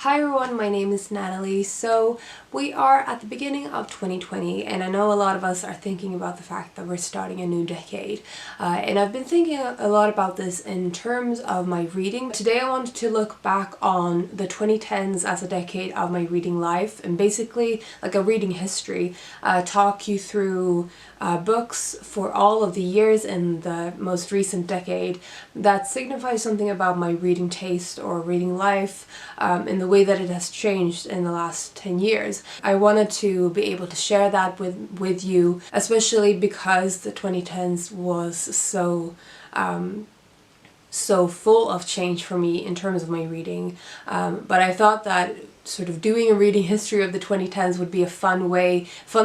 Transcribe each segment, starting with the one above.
Hi everyone, my name is Natalie. So we are at the beginning of 2020 and I know a lot of us are thinking about the fact that we're starting a new decade. And I've been thinking a lot about this in terms of my reading. Today I wanted to look back on the 2010s as a decade of my reading life and basically like a reading history, talk you through books for all of the years in the most recent decade that signifies something about my reading taste or reading life in the way that it has changed in the last 10 years. I wanted to be able to share that with you, especially because the 2010s was so full of change for me in terms of my reading. But I thought that sort of doing a reading history of the 2010s would be a fun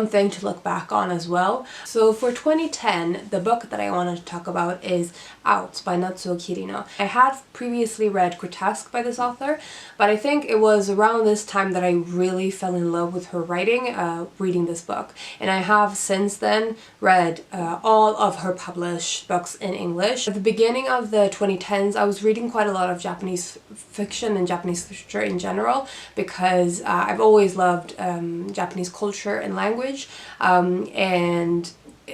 thing to look back on as well. So for 2010, the book that I wanted to talk about is Out by Natsuo Kirino. I had previously read Grotesque by this author, but I think it was around this time that I really fell in love with her writing, reading this book. And I have since then read all of her published books in English. At the beginning of the 2010s, I was reading quite a lot of Japanese fiction and Japanese literature in general because I've always loved Japanese culture and language, and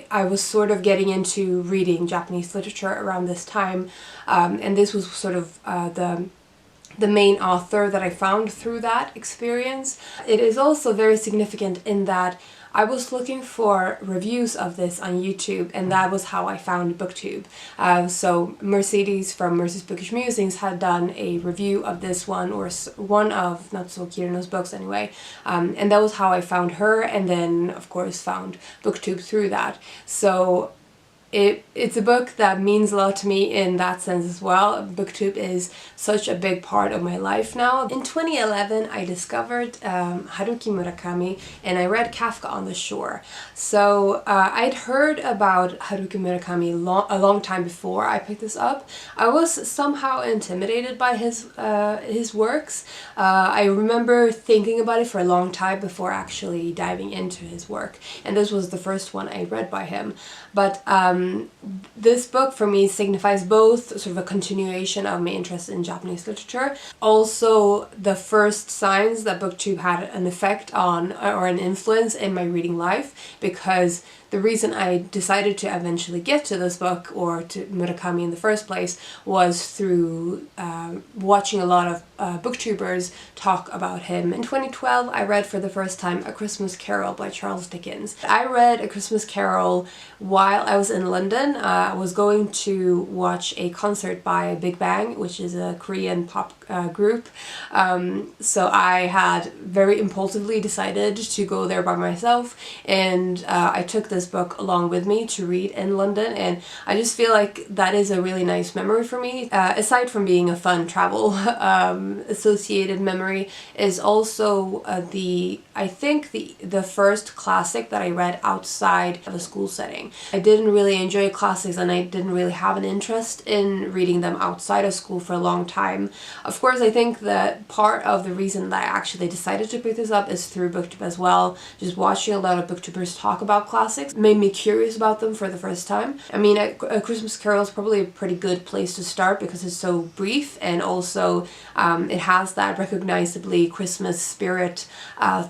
I was sort of getting into reading Japanese literature around this time, and this was sort of the main author that I found through that experience. It is also very significant in that I was looking for reviews of this on YouTube, and that was how I found BookTube. So Mercedes from Mercedes Bookish Musings had done a review of this one, or one of Natsuo Kirino's books anyway, and that was how I found her, and then of course found BookTube through that. So it's a book that means a lot to me in that sense as well. BookTube is such a big part of my life now. In 2011 I discovered Haruki Murakami and I read Kafka on the Shore. So I'd heard about Haruki Murakami a long time before I picked this up. I was somehow intimidated by his works. I remember thinking about it for a long time before actually diving into his work, and this was the first one I read by him. But this book for me signifies both sort of a continuation of my interest in Japanese literature, also the first signs that BookTube had an effect on or an influence in my reading life, because the reason I decided to eventually get to this book, or to Murakami in the first place, was through watching a lot of booktubers talk about him. In 2012 I read for the first time A Christmas Carol by Charles Dickens. I read A Christmas Carol while I was in London. I was going to watch a concert by Big Bang, which is a Korean pop group. So I had very impulsively decided to go there by myself, and I took this book along with me to read in London, and I just feel like that is a really nice memory for me. Aside from being a fun travel associated memory, is also I think the first classic that I read outside of a school setting. I didn't really enjoy classics, and I didn't really have an interest in reading them outside of school for a long time. Of course, I think that part of the reason that I actually decided to pick this up is through BookTube as well. Just watching a lot of booktubers talk about classics made me curious about them for the first time. I mean, A Christmas Carol is probably a pretty good place to start because it's so brief, and also it has that recognizably Christmas spirit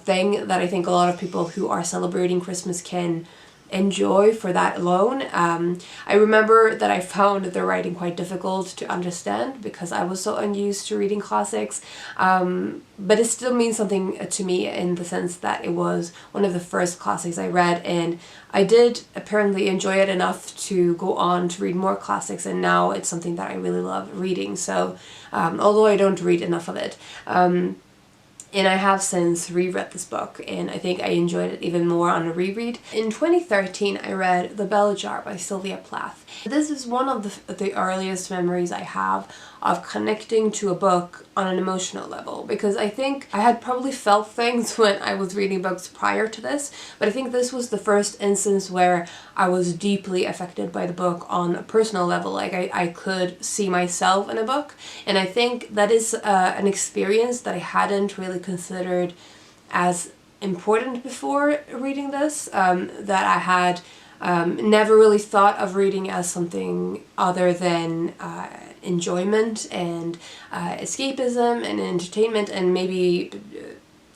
thing that I think a lot of people who are celebrating Christmas can enjoy for that alone. I remember that I found the writing quite difficult to understand because I was so unused to reading classics, but it still means something to me in the sense that it was one of the first classics I read, and I did apparently enjoy it enough to go on to read more classics, and now it's something that I really love reading. So although I don't read enough of it, and I have since reread this book, and I think I enjoyed it even more on a reread. In 2013 I read The Bell Jar by Sylvia Plath. This is one of the earliest memories I have of connecting to a book on an emotional level, because I think I had probably felt things when I was reading books prior to this, but I think this was the first instance where I was deeply affected by the book on a personal level. Like I could see myself in a book, and I think that is an experience that I hadn't really considered as important before reading this, that I had Never really thought of reading as something other than enjoyment and escapism and entertainment, and maybe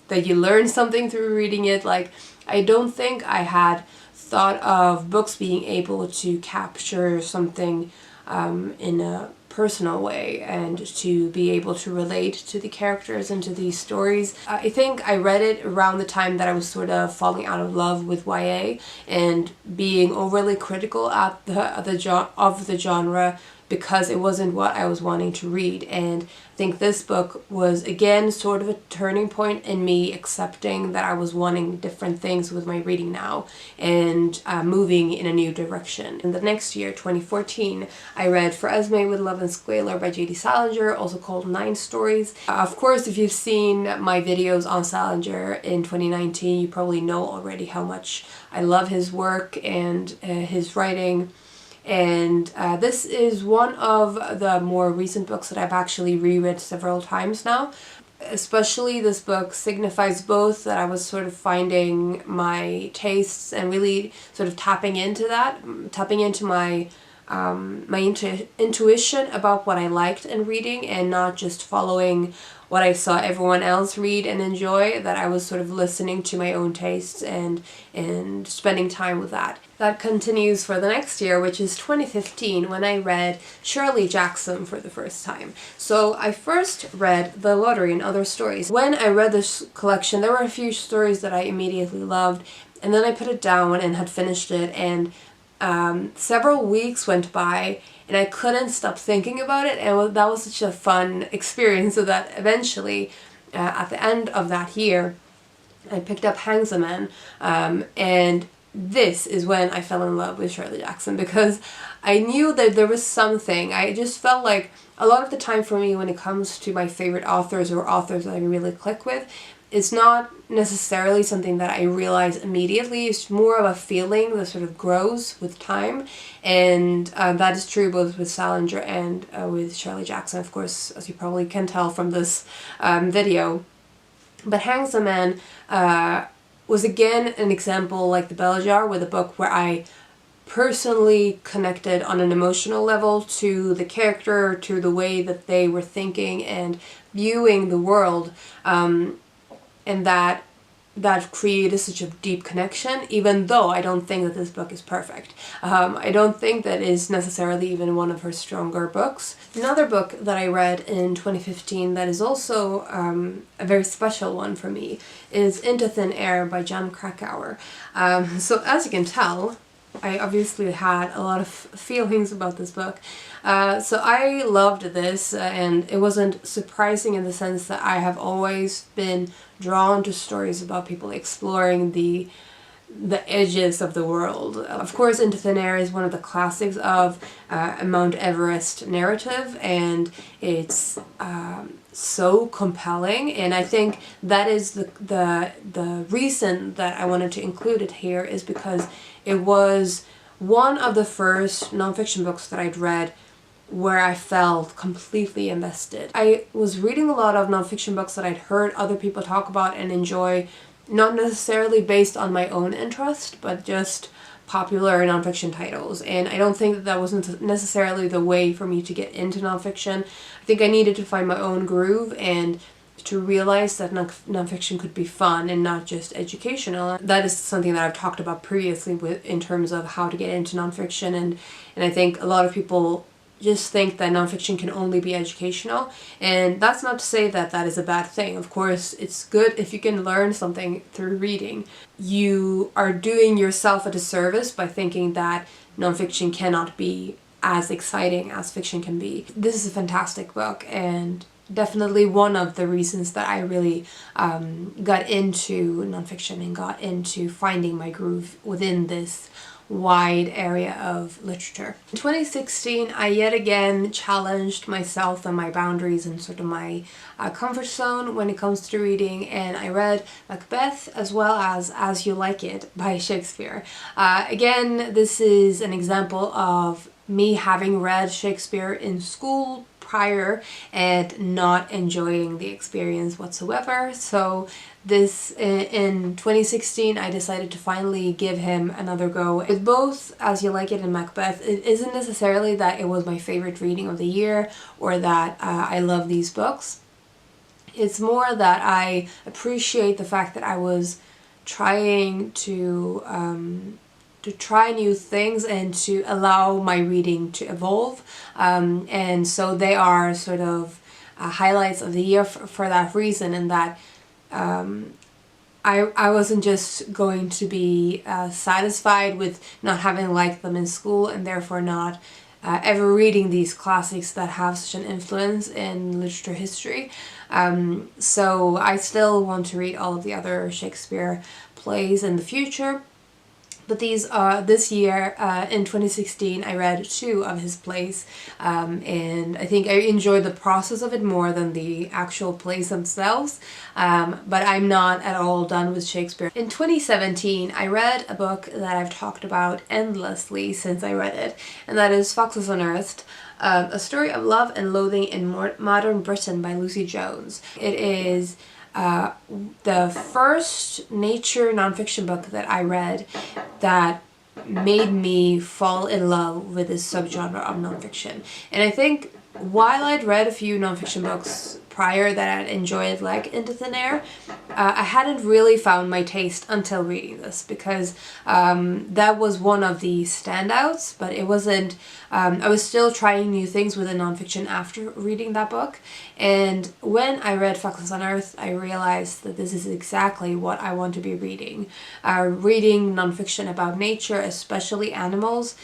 that you learn something through reading it. Like, I don't think I had thought of books being able to capture something in a personal way and to be able to relate to the characters and to these stories. I think I read it around the time that I was sort of falling out of love with YA and being overly critical at the genre because it wasn't what I was wanting to read. And I think this book was again sort of a turning point in me accepting that I was wanting different things with my reading now and moving in a new direction. In the next year, 2014, I read For Esme with Love and Squalor by J.D. Salinger, also called 9 Stories. Of course, if you've seen my videos on Salinger in 2019, you probably know already how much I love his work and his writing. And this is one of the more recent books that I've actually reread several times now. Especially this book signifies both that I was sort of finding my tastes and really sort of tapping into my intuition about what I liked in reading and not just following what I saw everyone else read and enjoy, that I was sort of listening to my own tastes and spending time with that. That continues for the next year, which is 2015, when I read Shirley Jackson for the first time. So I first read The Lottery and Other Stories. When I read this collection, there were a few stories that I immediately loved, and then I put it down and had finished it, and several weeks went by and I couldn't stop thinking about it, and that was such a fun experience, so that eventually at the end of that year I picked up Hangsaman, and this is when I fell in love with Shirley Jackson, because I knew that there was something. I just felt like a lot of the time for me when it comes to my favorite authors or authors that I really click with, it's not necessarily something that I realize immediately. It's more of a feeling that sort of grows with time, and that is true both with Salinger and with Shirley Jackson, of course, as you probably can tell from this video. But Hangsaman was again an example like The Bell Jar, with a book where I personally connected on an emotional level to the character, to the way that they were thinking and viewing the world. And that created such a deep connection, even though I don't think that this book is perfect. I don't think that is necessarily even one of her stronger books. Another book that I read in 2015 that is also a very special one for me is Into Thin Air by Jon Krakauer. So as you can tell, I obviously had a lot of feelings about this book. So I loved this, and it wasn't surprising in the sense that I have always been drawn to stories about people exploring the edges of the world. Of course, Into Thin Air is one of the classics of a Mount Everest narrative, and it's so compelling, and I think that is the reason that I wanted to include it here, is because it was one of the first nonfiction books that I'd read where I felt completely invested. I was reading a lot of nonfiction books that I'd heard other people talk about and enjoy, not necessarily based on my own interest, but just popular nonfiction titles. And I don't think that wasn't necessarily the way for me to get into nonfiction. I think I needed to find my own groove and to realize that nonfiction could be fun and not just educational. That is something that I've talked about previously in terms of how to get into nonfiction, and I think a lot of people just think that nonfiction can only be educational, and that's not to say that that is a bad thing. Of course, it's good if you can learn something through reading. You are doing yourself a disservice by thinking that nonfiction cannot be as exciting as fiction can be. This is a fantastic book, and definitely one of the reasons that I really got into nonfiction and got into finding my groove within this wide area of literature. In 2016, I yet again challenged myself and my boundaries and sort of my comfort zone when it comes to reading, and I read Macbeth as well as You Like It by Shakespeare. Again, this is an example of me having read Shakespeare in school prior and not enjoying the experience whatsoever. So this in 2016 I decided to finally give him another go. With both As You Like It and Macbeth, it isn't necessarily that it was my favorite reading of the year or that I love these books. It's more that I appreciate the fact that I was trying to try new things and to allow my reading to evolve, and so they are sort of highlights of the year for that reason, and that I wasn't just going to be satisfied with not having liked them in school and therefore not ever reading these classics that have such an influence in literature history. So I still want to read all of the other Shakespeare plays in the future. But this year, in 2016, I read 2 of his plays, and I think I enjoyed the process of it more than the actual plays themselves, but I'm not at all done with Shakespeare. In 2017, I read a book that I've talked about endlessly since I read it, and that is Foxes Unearthed, a story of love and loathing in modern Britain by Lucy Jones. It is the first nature nonfiction book that I read that made me fall in love with this subgenre of nonfiction. And I think while I'd read a few nonfiction books prior that I'd enjoyed, like Into Thin Air, I hadn't really found my taste until reading this, because that was one of the standouts, but it wasn't, I was still trying new things within nonfiction after reading that book. And when I read Foxes Unearthed, I realized that this is exactly what I want to be reading. Reading nonfiction about nature, especially animals,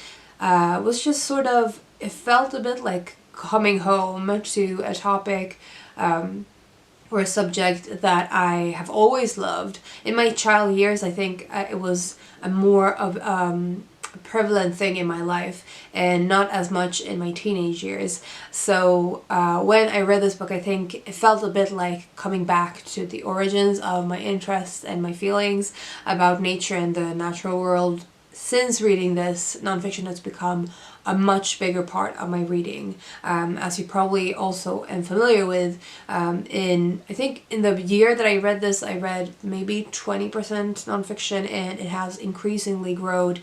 was just sort of, it felt a bit like coming home to a topic or a subject that I have always loved. In my child years, I think it was a more of a prevalent thing in my life, and not as much in my teenage years. So when I read this book, I think it felt a bit like coming back to the origins of my interests and my feelings about nature and the natural world. Since reading this, nonfiction has become a much bigger part of my reading. As you probably also am familiar with, I think in the year that I read this, I read maybe 20% nonfiction, and it has increasingly grown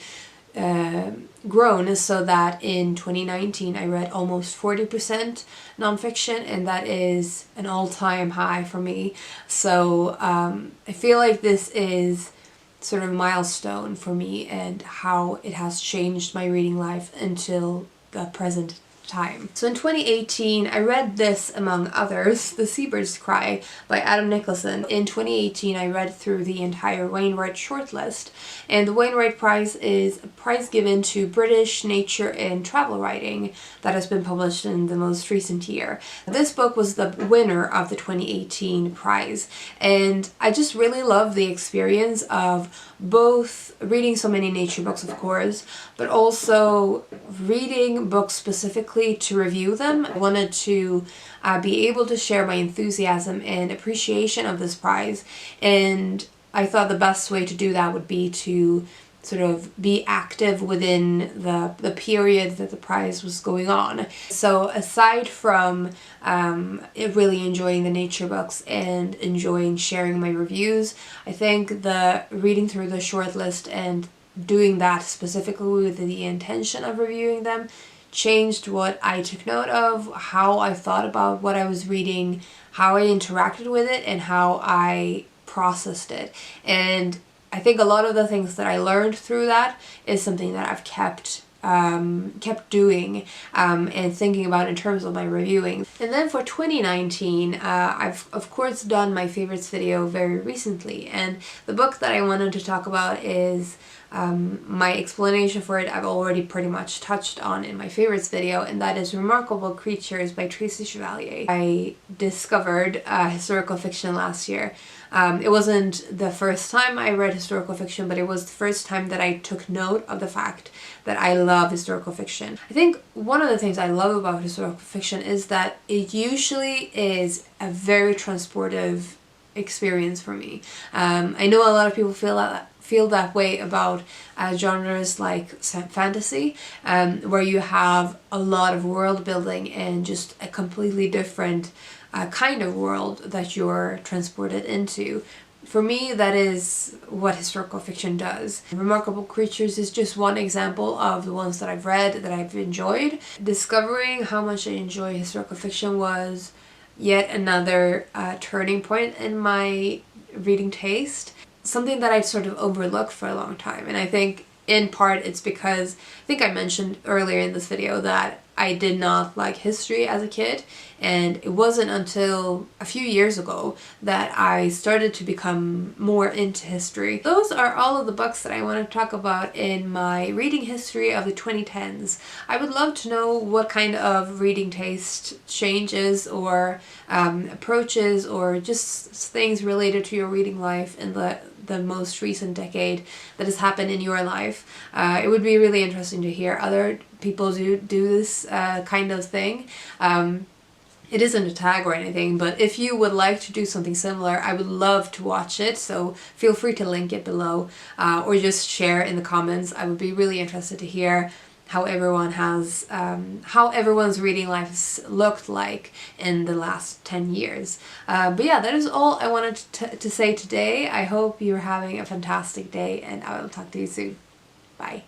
so that in 2019 I read almost 40% nonfiction, and that is an all-time high for me. So I feel like this is sort of milestone for me and how it has changed my reading life until the present time. So in 2018, I read this, among others, The Seabird's Cry by Adam Nicholson. In 2018, I read through the entire Wainwright shortlist, and the Wainwright Prize is a prize given to British nature and travel writing that has been published in the most recent year. This book was the winner of the 2018 prize, and I just really love the experience of both reading so many nature books, of course, but also reading books specifically to review them. I wanted to be able to share my enthusiasm and appreciation of this prize, and I thought the best way to do that would be to sort of be active within the period that the prize was going on. So aside from really enjoying the nature books and enjoying sharing my reviews, I think the reading through the shortlist and doing that specifically with the intention of reviewing them changed what I took note of, how I thought about what I was reading, how I interacted with it, and how I processed it. And I think a lot of the things that I learned through that is something that I've kept doing and thinking about in terms of my reviewing. And then for 2019, I've of course done my favorites video very recently, and the book that I wanted to talk about is my explanation for it I've already pretty much touched on in my favorites video, and that is Remarkable Creatures by Tracy Chevalier. I discovered historical fiction last year. It wasn't the first time I read historical fiction, but it was the first time that I took note of the fact that I love historical fiction. I think one of the things I love about historical fiction is that it usually is a very transportive experience for me. I know a lot of people feel that way about genres like fantasy, where you have a lot of world building and just a completely different kind of world that you're transported into. For me, that is what historical fiction does. Remarkable Creatures is just one example of the ones that I've read that I've enjoyed. Discovering how much I enjoy historical fiction was yet another turning point in my reading taste. Something that I'd sort of overlooked for a long time, and I think in part it's because I think I mentioned earlier in this video that I did not like history as a kid, and it wasn't until a few years ago that I started to become more into history. Those are all of the books that I want to talk about in my reading history of the 2010s. I would love to know what kind of reading taste changes or approaches or just things related to your reading life in the most recent decade that has happened in your life. It would be really interesting to hear other people do this kind of thing. It isn't a tag or anything, but if you would like to do something similar, I would love to watch it, so feel free to link it below or just share in the comments. I would be really interested to hear how everyone's reading life has looked like in the last 10 years. But yeah, that is all I wanted to say today. I hope you're having a fantastic day, and I will talk to you soon. Bye.